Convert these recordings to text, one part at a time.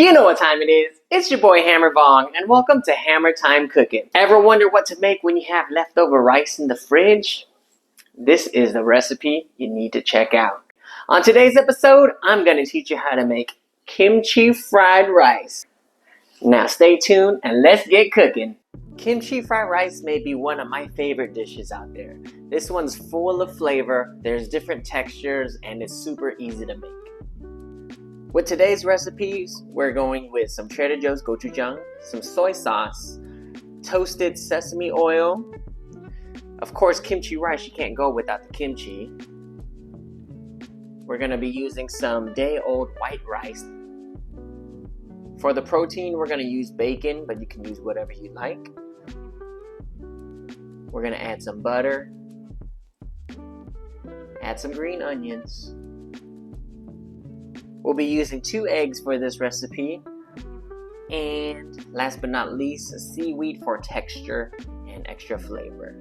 You know what time it is. It's your boy Hammer Bong, and welcome to Hammer Time Cooking. Ever wonder what to make when you have leftover rice in the fridge? This is the recipe you need to check out. On today's episode, I'm going to teach you how to make kimchi fried rice. Now stay tuned and let's get cooking. Kimchi fried rice may be one of my favorite dishes out there. This one's full of flavor, there's different textures, and it's super easy to make. With today's recipes, we're going with some Trader Joe's gochujang, some soy sauce, toasted sesame oil, of course kimchi rice, you can't go without the kimchi. We're going to be using some day-old white rice. For the protein, we're going to use bacon, but you can use whatever you like. We're going to add some butter, add some green onions. We'll be using 2 eggs for this recipe. And last but not least, seaweed for texture and extra flavor.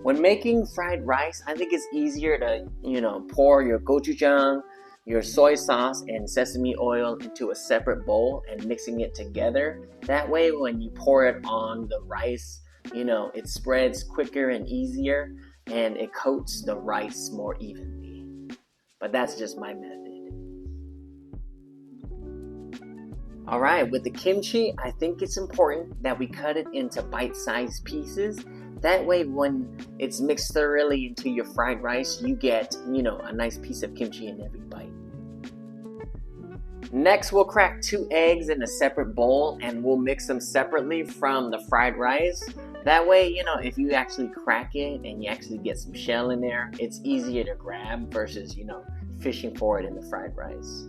When making fried rice, I think it's easier to, pour your gochujang, your soy sauce, and sesame oil into a separate bowl and mixing it together. That way, when you pour it on the rice, it spreads quicker and easier and it coats the rice more evenly. But that's just my method. Alright, with the kimchi, I think it's important that we cut it into bite-sized pieces. That way, when it's mixed thoroughly into your fried rice, you get, a nice piece of kimchi in every bite. Next, we'll crack 2 eggs in a separate bowl and we'll mix them separately from the fried rice. That way, if you actually crack it and you actually get some shell in there, it's easier to grab versus, fishing for it in the fried rice.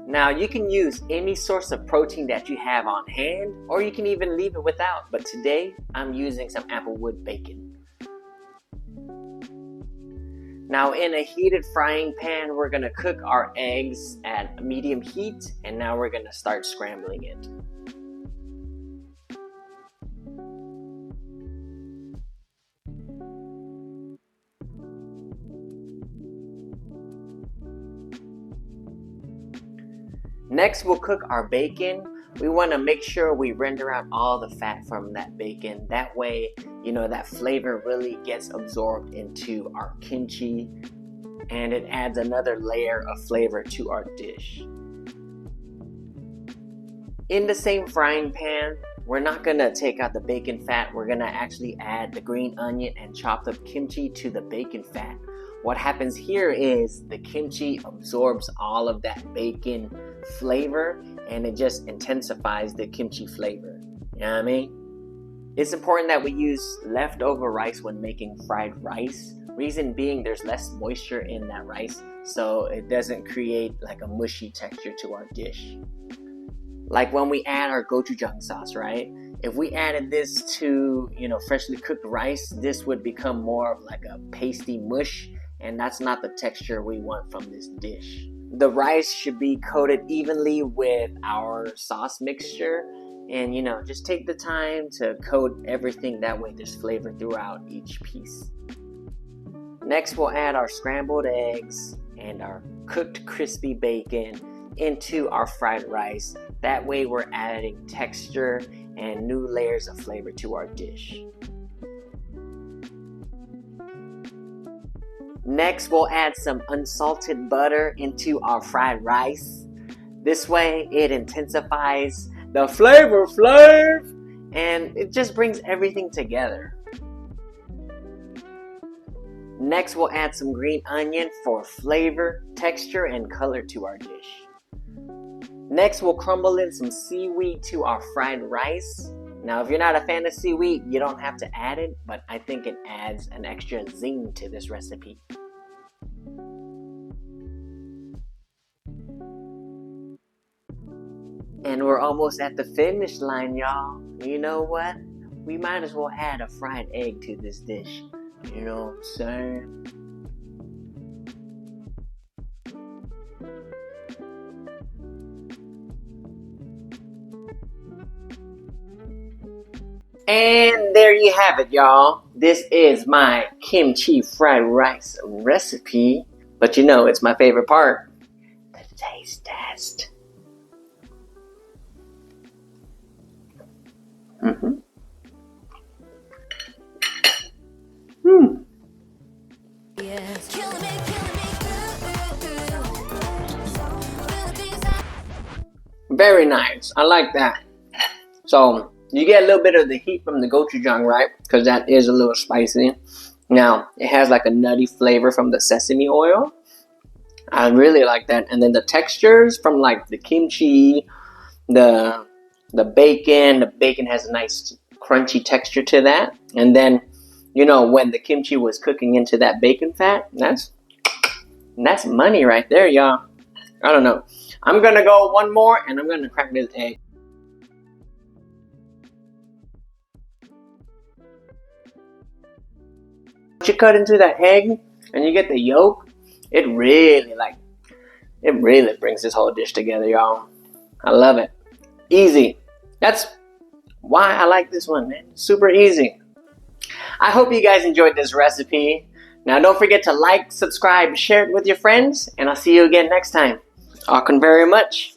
Now, you can use any source of protein that you have on hand, or you can even leave it without, but today I'm using some applewood bacon. Now, in a heated frying pan, we're going to cook our eggs at medium heat, and now we're going to start scrambling it. Next, we'll cook our bacon. We want to make sure we render out all the fat from that bacon. That way, that flavor really gets absorbed into our kimchi and it adds another layer of flavor to our dish. In the same frying pan, we're not going to take out the bacon fat. We're going to actually add the green onion and chopped up kimchi to the bacon fat. What happens here is the kimchi absorbs all of that bacon flavor and it just intensifies the kimchi flavor. You know what I mean? It's important that we use leftover rice when making fried rice. Reason being, there's less moisture in that rice, so it doesn't create like a mushy texture to our dish. Like when we add our gochujang sauce, right? If we added this to, freshly cooked rice, this would become more of like a pasty mush, and that's not the texture we want from this dish. The rice should be coated evenly with our sauce mixture, and just take the time to coat everything, that way there's flavor throughout each piece. Next, we'll add our scrambled eggs and our cooked crispy bacon into our fried rice. That way we're adding texture and new layers of flavor to our dish. Next, we'll add some unsalted butter into our fried rice. This way, it intensifies the flavor and it just brings everything together. Next, we'll add some green onion for flavor, texture, and color to our dish. Next, we'll crumble in some seaweed to our fried rice. Now, if you're not a fan of seaweed, you don't have to add it, but I think it adds an extra zing to this recipe. And we're almost at the finish line, y'all. You know what? We might as well add a fried egg to this dish. You know what I'm saying? And there you have it, y'all. This is my kimchi fried rice recipe. But it's my favorite part. The taste. taste test. Mm-hmm. Hmm. Very nice. I like that. So you get a little bit of the heat from the gochujang, right? Because that is a little spicy. Now it has like a nutty flavor from the sesame oil. I really like that. And then the textures from like the kimchi, the bacon. The bacon has a nice crunchy texture to that. And then, you know, when the kimchi was cooking into that bacon fat, that's money right there, y'all. I don't know. I'm gonna go one more and I'm gonna crack this egg. Once you cut into that egg and you get the yolk, it really brings this whole dish together, y'all. I love it. Easy. That's why I like this one, man. Super easy. I hope you guys enjoyed this recipe. Now don't forget to like, subscribe, share it with your friends, and I'll see you again next time. Talking very much.